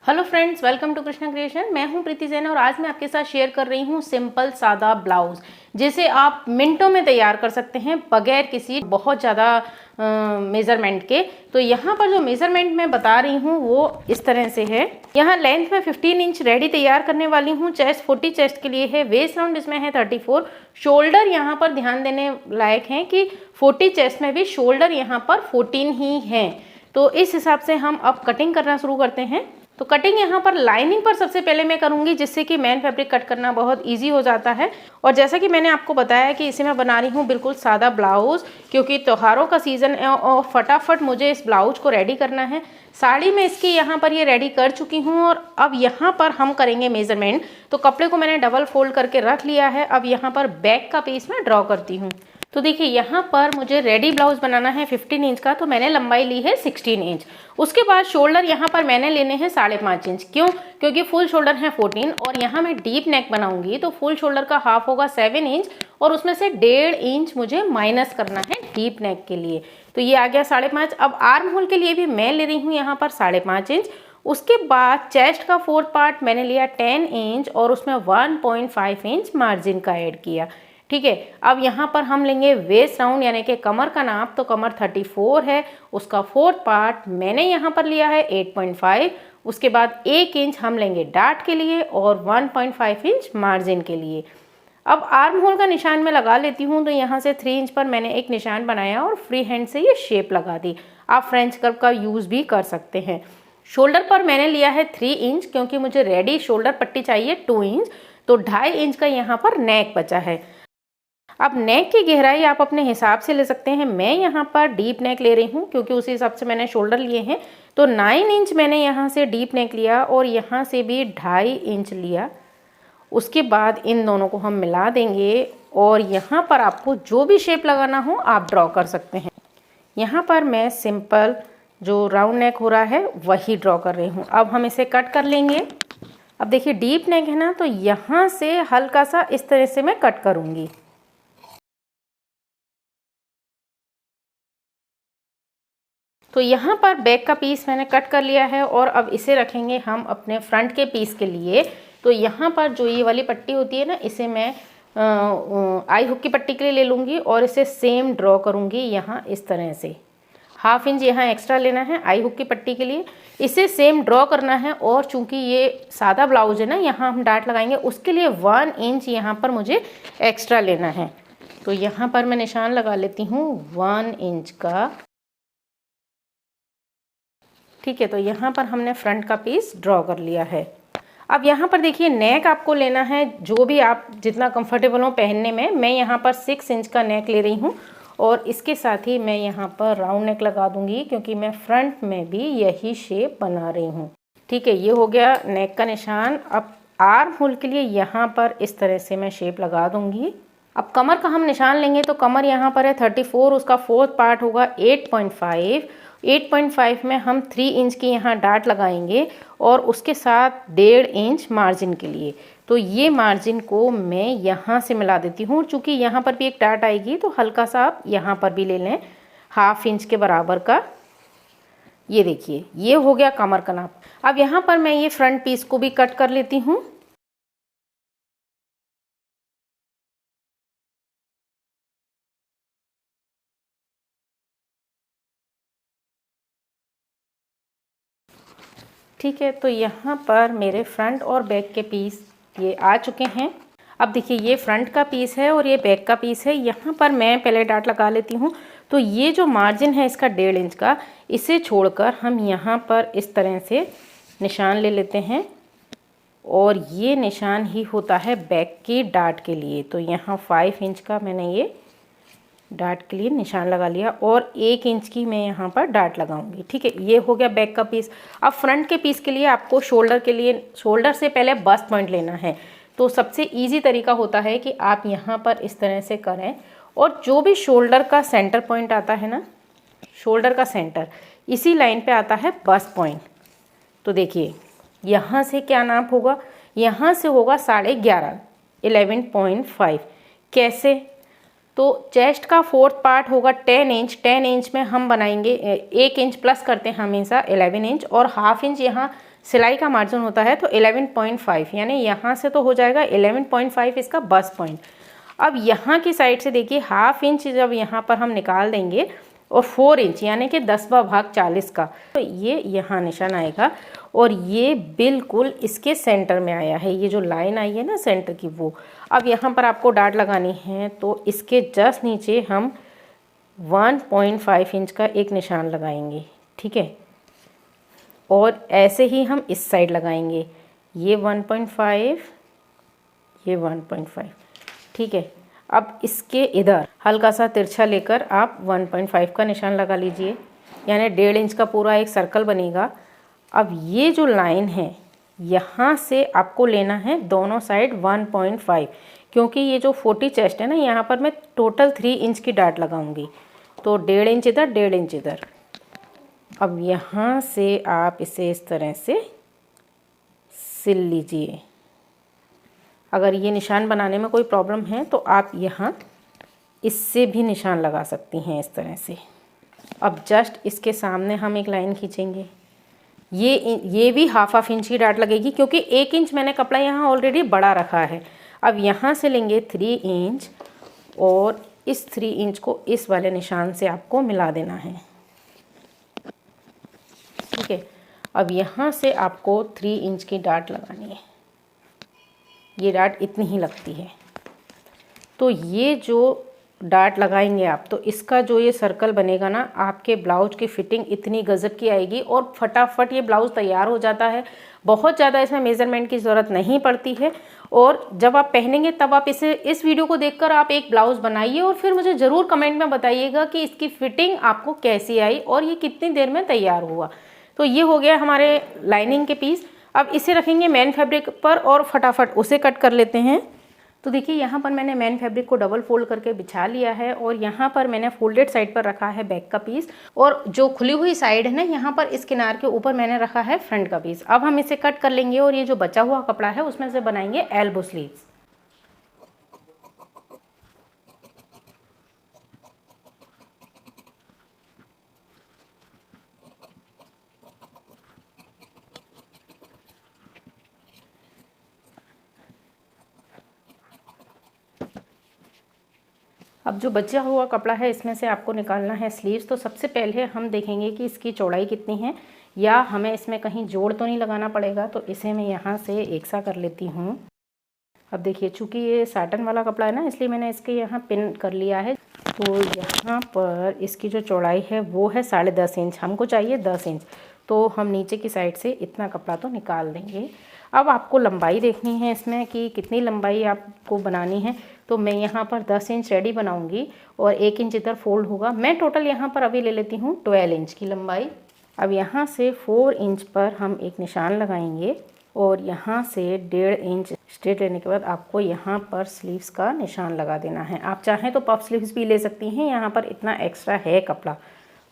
Hello friends, welcome to Krishna creation. मैं हूं प्रीति जैन और आज मैं आपके साथ शेयर कर रही हूं सिंपल सादा ब्लाउज, जिसे आप मिनटों में तैयार कर सकते हैं बगैर किसी बहुत ज़्यादा मेज़रमेंट के। तो यहाँ पर जो मेज़रमेंट मैं बता रही हूँ वो इस तरह से है। यहाँ लेंथ में 15 इंच रेडी तैयार करने वाली हूँ। चेस्ट 40 चेस्ट के लिए है। वेस्ट राउंड इसमें है 34। शोल्डर यहाँ पर ध्यान देने लायक है कि 40 चेस्ट में भी शोल्डर यहाँ पर 14 ही है। तो इस हिसाब से हम अब कटिंग करना शुरू करते हैं। तो कटिंग यहाँ पर लाइनिंग पर सबसे पहले मैं करूँगी, जिससे कि मेन फैब्रिक कट करना बहुत इजी हो जाता है। और जैसा कि मैंने आपको बताया कि इसे मैं बना रही हूँ बिल्कुल सादा ब्लाउज, क्योंकि त्योहारों का सीज़न है और फटाफट मुझे इस ब्लाउज को रेडी करना है। साड़ी में इसकी यहाँ पर ये रेडी कर चुकी हूँ और अब यहाँ पर हम करेंगे मेजरमेंट। तो कपड़े को मैंने डबल फोल्ड करके रख लिया है। अब यहाँ पर बैक का पीस मैं ड्रॉ करती हूँ। तो देखिए यहाँ पर मुझे रेडी ब्लाउज बनाना है 15 इंच का, तो मैंने लंबाई ली है 16 इंच। उसके बाद शोल्डर यहाँ पर मैंने लेने हैं 5.5 इंच। क्यों? क्योंकि फुल शोल्डर है 14 और यहाँ मैं डीप नेक बनाऊंगी, तो फुल शोल्डर का हाफ होगा 7 इंच और उसमें से 1.5 इंच मुझे माइनस करना है डीप नेक के लिए। तो ये आ गया 5.5। अब आर्म होल के लिए भी मैं ले रही हूँ यहाँ पर 5.5 इंच। उसके बाद चेस्ट का 4th पार्ट मैंने लिया 10 इंच और उसमें 1.5 इंच मार्जिन का ऐड किया। ठीक है। अब यहाँ पर हम लेंगे वेस्ट राउंड यानी कि कमर का नाप। तो कमर 34 है, उसका 4th पार्ट मैंने यहाँ पर लिया है 8.5। उसके बाद 1 इंच हम लेंगे डार्ट के लिए और 1.5 इंच मार्जिन के लिए। अब आर्म होल का निशान मैं लगा लेती हूँ। तो यहाँ से 3 इंच पर मैंने एक निशान बनाया और फ्री हैंड से ये शेप लगा दी। आप फ्रेंच कर्व का यूज़ भी कर सकते हैं। शोल्डर पर मैंने लिया है 3 इंच, क्योंकि मुझे रेडी शोल्डर पट्टी चाहिए 2 इंच। तो 2.5 इंच का यहाँ पर नेक बचा है। अब नेक की गहराई आप अपने हिसाब से ले सकते हैं। मैं यहाँ पर डीप नेक ले रही हूँ क्योंकि उसी हिसाब से मैंने शोल्डर लिए हैं। तो 9 इंच मैंने यहाँ से डीप नेक लिया और यहाँ से भी 2.5 इंच लिया। उसके बाद इन दोनों को हम मिला देंगे और यहाँ पर आपको जो भी शेप लगाना हो आप ड्रॉ कर सकते हैं। यहाँ पर मैं सिंपल जो राउंड नेक हो रहा है वही ड्रॉ कर रही हूँ। अब हम इसे कट कर लेंगे। अब देखिए डीप नेक है ना, तो यहाँ से हल्का सा इस तरह से मैं कट करूँगी। तो यहाँ पर बैक का पीस मैंने कट कर लिया है और अब इसे रखेंगे हम अपने फ्रंट के पीस के लिए। तो यहाँ पर जो ये वाली पट्टी होती है ना, इसे मैं आई हुक की पट्टी के लिए ले लूँगी और इसे सेम ड्रॉ करूँगी यहाँ इस तरह से। 1/2 इंच यहाँ एक्स्ट्रा लेना है आई हुक की पट्टी के लिए, इसे सेम ड्रॉ करना है। और चूंकि ये सादा ब्लाउज है ना, यहाँ हम डार्ट लगाएंगे, उसके लिए 1 इंच यहाँ पर मुझे एक्स्ट्रा लेना है। तो यहाँ पर मैं निशान लगा लेती हूँ 1 इंच का। ठीक है। तो यहाँ पर हमने फ्रंट का पीस ड्रॉ कर लिया है। अब यहाँ पर देखिए नेक आपको लेना है जो भी आप जितना कंफर्टेबल हो पहनने में। मैं यहाँ पर 6 इंच का नेक ले रही हूँ और इसके साथ ही मैं यहाँ पर राउंड नेक लगा दूंगी, क्योंकि मैं फ्रंट में भी यही शेप बना रही हूँ। ठीक है, ये हो गया नेक का निशान। अब आर्म होल के लिए यहाँ पर इस तरह से मैं शेप लगा दूंगी। अब कमर का हम निशान लेंगे। तो कमर यहाँ पर है 34, उसका 4th पार्ट होगा 8.5। 8.5 में हम 3 इंच की यहाँ डार्ट लगाएंगे और उसके साथ 1.5 इंच मार्जिन के लिए। तो ये मार्जिन को मैं यहाँ से मिला देती हूँ। चूँकि यहाँ पर भी एक डार्ट आएगी तो हल्का सा आप यहाँ पर भी ले लें 1/2 इंच के बराबर का। ये देखिए ये हो गया कमर का नाप। अब यहाँ पर मैं ये फ्रंट पीस को भी कट कर लेती हूँ। ठीक है। तो यहाँ पर मेरे फ्रंट और बैक के पीस ये आ चुके हैं। अब देखिए ये फ्रंट का पीस है और ये बैक का पीस है। यहाँ पर मैं पहले डार्ट लगा लेती हूँ। तो ये जो मार्जिन है इसका 1.5 इंच का, इसे छोड़कर हम यहाँ पर इस तरह से निशान ले लेते हैं और ये निशान ही होता है बैक की डार्ट के लिए। तो यहाँ 5 इंच का मैंने ये डार्ट के लिए निशान लगा लिया और 1 इंच की मैं यहाँ पर डार्ट लगाऊंगी। ठीक है, ये हो गया बैक का पीस। अब फ्रंट के पीस के लिए आपको शोल्डर के लिए शोल्डर से पहले बस्ट पॉइंट लेना है। तो सबसे इजी तरीका होता है कि आप यहाँ पर इस तरह से करें और जो भी शोल्डर का सेंटर पॉइंट आता है ना, शोल्डर का सेंटर इसी लाइन पे आता है बस्ट पॉइंट। तो देखिए यहाँ से क्या नाप होगा, यहाँ से होगा 11.5 11.5। कैसे? तो चेस्ट का 4th पार्ट होगा 10 इंच। 10 इंच में हम बनाएंगे 1 इंच प्लस करते हैं हमेशा 11 इंच और 1/2 इंच यहाँ सिलाई का मार्जिन होता है तो 11.5, यानी यहाँ से तो हो जाएगा 11.5 इसका बस्ट पॉइंट। अब यहाँ की साइड से देखिए 1/2 इंच जब यहाँ पर हम निकाल देंगे और 4 इंच यानी कि 10वां भाग 40 का, तो ये यहाँ निशान आएगा और ये बिल्कुल इसके सेंटर में आया है। ये जो लाइन आई है ना सेंटर की, वो अब यहाँ पर आपको डाट लगानी है तो इसके जस्ट नीचे हम 1.5 इंच का एक निशान लगाएंगे, ठीक है। और ऐसे ही हम इस साइड लगाएंगे, ये 1.5, ये 1.5, ठीक है। अब इसके इधर हल्का सा तिरछा लेकर आप 1.5 का निशान लगा लीजिए, यानी 1.5 इंच का पूरा एक सर्कल बनेगा। अब ये जो लाइन है यहाँ से आपको लेना है दोनों साइड 1.5, क्योंकि ये जो 40 चेस्ट है ना, यहाँ पर मैं टोटल 3 इंच की डाट लगाऊंगी, तो 1.5 इंच इधर, 1.5 इंच इधर। अब यहाँ से आप इसे इस तरह से सिल लीजिए। अगर ये निशान बनाने में कोई प्रॉब्लम है तो आप यहाँ इससे भी निशान लगा सकती हैं इस तरह से। अब जस्ट इसके सामने हम एक लाइन खींचेंगे, ये भी 1/2 इंच की डाट लगेगी, क्योंकि 1 इंच मैंने कपड़ा यहाँ ऑलरेडी बड़ा रखा है। अब यहाँ से लेंगे 3 इंच और इस 3 इंच को इस वाले निशान से आपको मिला देना है, ठीक है। अब यहाँ से आपको 3 इंच की डाट लगानी है, ये डाट इतनी ही लगती है। तो ये जो डाट लगाएंगे आप, तो इसका जो ये सर्कल बनेगा ना, आपके ब्लाउज की फिटिंग इतनी गजब की आएगी और फटाफट ये ब्लाउज तैयार हो जाता है। बहुत ज़्यादा इसमें मेज़रमेंट की ज़रूरत नहीं पड़ती है। और जब आप पहनेंगे तब आप इस वीडियो को देखकर आप एक ब्लाउज बनाइए और फिर मुझे ज़रूर कमेंट में बताइएगा कि इसकी फिटिंग आपको कैसी आई और ये कितनी देर में तैयार हुआ। तो ये हो गया हमारे लाइनिंग के पीस। अब इसे रखेंगे मेन फैब्रिक पर और फटाफट उसे कट कर लेते हैं। तो देखिए यहाँ पर मैंने मेन फैब्रिक को डबल फोल्ड करके बिछा लिया है और यहाँ पर मैंने फोल्डेड साइड पर रखा है बैक का पीस और जो खुली हुई साइड है ना, यहाँ पर इस किनार के ऊपर मैंने रखा है फ्रंट का पीस। अब हम इसे कट कर लेंगे और ये जो बचा हुआ कपड़ा है उसमें से बनाएंगे एल्बो स्लीव्स। अब जो बचा हुआ कपड़ा है इसमें से आपको निकालना है स्लीव्स। तो सबसे पहले हम देखेंगे कि इसकी चौड़ाई कितनी है, या हमें इसमें कहीं जोड़ तो नहीं लगाना पड़ेगा। तो इसे मैं यहाँ से एक सा कर लेती हूँ। अब देखिए चूँकि ये साटन वाला कपड़ा है ना, इसलिए मैंने इसके यहाँ पिन कर लिया है। तो यहाँ पर इसकी जो चौड़ाई है वो है 10.5 इंच, हमको चाहिए 10 इंच। तो हम नीचे की साइड से इतना कपड़ा तो निकाल देंगे। अब आपको लंबाई देखनी है इसमें कि कितनी लंबाई आपको बनानी है। तो मैं यहाँ पर 10 इंच रेडी बनाऊंगी और 1 इंच इधर फोल्ड होगा। मैं टोटल यहाँ पर अभी ले लेती हूँ 12 इंच की लंबाई। अब यहाँ से 4 इंच पर हम एक निशान लगाएंगे और यहाँ से 1.5 इंच स्ट्रेट लेने के बाद आपको यहाँ पर स्लीव्स का निशान लगा देना है। आप चाहें तो पफ स्लीव्स भी ले सकती हैं, यहाँ पर इतना एक्स्ट्रा है कपड़ा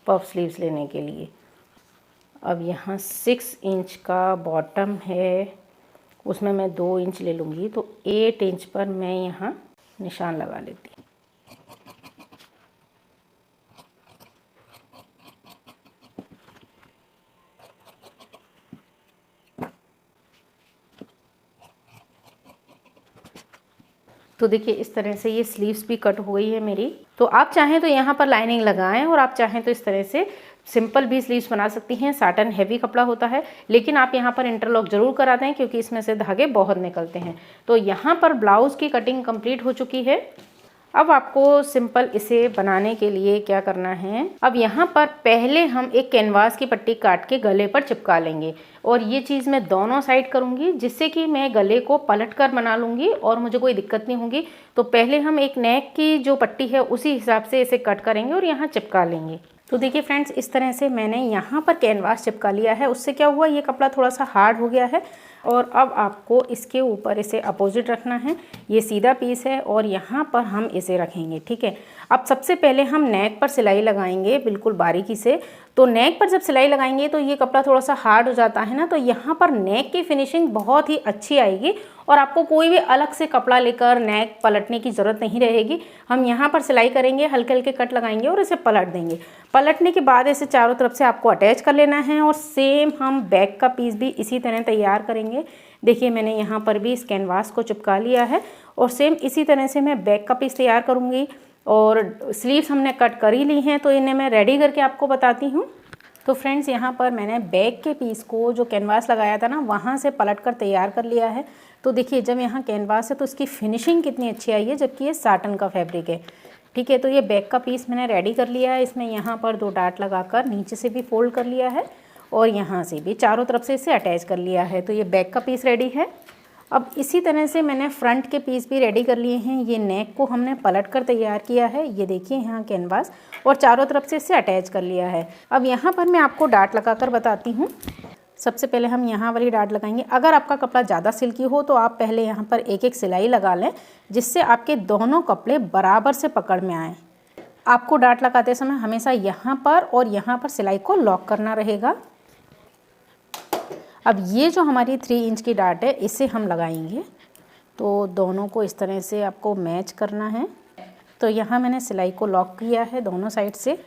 पफ स्लीव्स लेने के लिए। अब यहाँ 6 इंच का बॉटम है, उसमें मैं 2 इंच ले लूँगी, तो 8 इंच पर मैं यहाँ निशान लगा लेती हूँ। तो देखिए इस तरह से ये स्लीव्स भी कट हो गई है मेरी। तो आप चाहें तो यहाँ पर लाइनिंग लगाएं और आप चाहें तो इस तरह से सिंपल भी स्लीव्स बना सकती हैं। साटन हैवी कपड़ा होता है, लेकिन आप यहाँ पर इंटरलॉक जरूर करा दें क्योंकि इसमें से धागे बहुत निकलते हैं। तो यहाँ पर ब्लाउज की कटिंग कंप्लीट हो चुकी है। अब आपको सिंपल इसे बनाने के लिए क्या करना है, अब यहाँ पर पहले हम एक कैनवास की पट्टी काट के गले पर चिपका लेंगे और ये चीज़ मैं दोनों साइड करूँगी जिससे कि मैं गले को पलट कर बना लूँगी और मुझे कोई दिक्कत नहीं होगी। तो पहले हम एक नेक की जो पट्टी है उसी हिसाब से इसे कट करेंगे और यहाँ चिपका लेंगे। तो देखिए फ्रेंड्स, इस तरह से मैंने यहाँ पर कैनवास चिपका लिया है। उससे क्या हुआ, ये कपड़ा थोड़ा सा हार्ड हो गया है। और अब आपको इसके ऊपर इसे अपोजिट रखना है। ये सीधा पीस है और यहाँ पर हम इसे रखेंगे, ठीक है। अब सबसे पहले हम नेक पर सिलाई लगाएंगे बिल्कुल बारीकी से। तो नेक पर जब सिलाई लगाएंगे तो ये कपड़ा थोड़ा सा हार्ड हो जाता है ना, तो यहाँ पर नेक की फिनिशिंग बहुत ही अच्छी आएगी और आपको कोई भी अलग से कपड़ा लेकर नेक पलटने की ज़रूरत नहीं रहेगी। हम यहाँ पर सिलाई करेंगे, हल्के हल्के कट लगाएंगे और इसे पलट देंगे। पलटने के बाद इसे चारों तरफ से आपको अटैच कर लेना है और सेम हम बैक का पीस भी इसी तरह तैयार करेंगे। देखिए मैंने यहाँ पर भी इस कैनवास को चिपका लिया है और सेम इसी तरह से मैं बैक का पीस तैयार करूँगी। और स्लीव्स हमने कट कर ही ली हैं, तो इन्हें मैं रेडी करके आपको बताती हूँ। तो फ्रेंड्स यहाँ पर मैंने बैक के पीस को जो कैनवास लगाया था ना, वहाँ से पलट कर तैयार कर लिया है। तो देखिए जब यहाँ कैनवास है तो इसकी फिनिशिंग कितनी अच्छी आई है, जबकि ये साटन का फैब्रिक है। ठीक है, तो ये बैक का पीस मैंने रेडी कर लिया है। इसमें यहाँ पर 2 डाट लगाकर नीचे से भी फोल्ड कर लिया है और यहाँ से भी चारों तरफ से इसे अटैच कर लिया है। तो ये बैक का पीस रेडी है। अब इसी तरह से मैंने फ्रंट के पीस भी रेडी कर लिए हैं। ये नेक को हमने पलट कर तैयार किया है। ये देखिए यहाँ कैनवास और चारों तरफ से इसे अटैच कर लिया है। अब यहाँ पर मैं आपको डाट लगाकर बताती हूँ। सबसे पहले हम यहाँ वाली डाट लगाएंगे। अगर आपका कपड़ा ज़्यादा सिल्की हो तो आप पहले यहाँ पर एक एक सिलाई लगा लें, जिससे आपके दोनों कपड़े बराबर से पकड़ में आए। आपको डाट लगाते समय हमेशा यहाँ पर और यहाँ पर सिलाई को लॉक करना रहेगा। अब ये जो हमारी 3 इंच की डाट है, इसे हम लगाएंगे। तो दोनों को इस तरह से आपको मैच करना है। तो यहाँ मैंने सिलाई को लॉक किया है दोनों साइड से।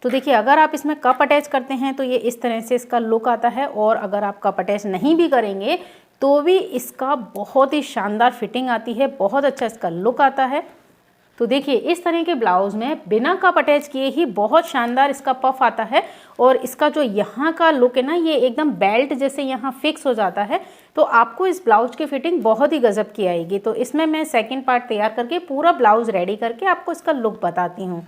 तो देखिए अगर आप इसमें कप अटैच करते हैं तो ये इस तरह से इसका लुक आता है, और अगर आप कप अटैच नहीं भी करेंगे तो भी इसका बहुत ही शानदार फिटिंग आती है, बहुत अच्छा इसका लुक आता है। तो देखिए इस तरह के ब्लाउज़ में बिना कप अटैच किए ही बहुत शानदार इसका पफ आता है, और इसका जो यहाँ का लुक है ना, ये एकदम बेल्ट जैसे यहाँ फिक्स हो जाता है। तो आपको इस ब्लाउज की फिटिंग बहुत ही गजब की आएगी। तो इसमें मैं सेकंड पार्ट तैयार करके पूरा ब्लाउज रेडी करके आपको इसका लुक बताती हूँ।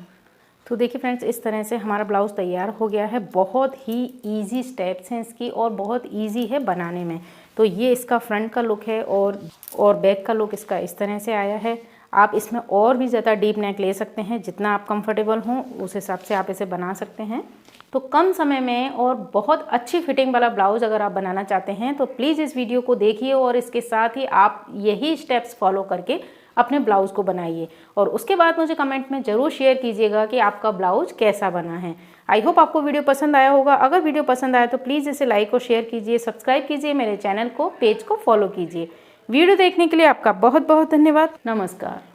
तो देखिए फ्रेंड्स, इस तरह से हमारा ब्लाउज़ तैयार हो गया है। बहुत ही इजी स्टेप्स हैं इसकी और बहुत इजी है बनाने में। तो ये इसका फ्रंट का लुक है और बैक का लुक इसका इस तरह से आया है। आप इसमें और भी ज़्यादा डीप नेक ले सकते हैं, जितना आप कंफर्टेबल हों उस हिसाब से आप इसे बना सकते हैं। तो कम समय में और बहुत अच्छी फिटिंग वाला ब्लाउज़ अगर आप बनाना चाहते हैं तो प्लीज़ इस वीडियो को देखिए और इसके साथ ही आप यही स्टेप्स फॉलो करके अपने ब्लाउज़ को बनाइए, और उसके बाद मुझे कमेंट में ज़रूर शेयर कीजिएगा कि आपका ब्लाउज़ कैसा बना है। आई होप आपको वीडियो पसंद आया होगा। अगर वीडियो पसंद आया तो प्लीज़ इसे लाइक और शेयर कीजिए, सब्सक्राइब कीजिए, मेरे चैनल को, पेज को फॉलो कीजिए। वीडियो देखने के लिए आपका बहुत बहुत धन्यवाद। नमस्कार।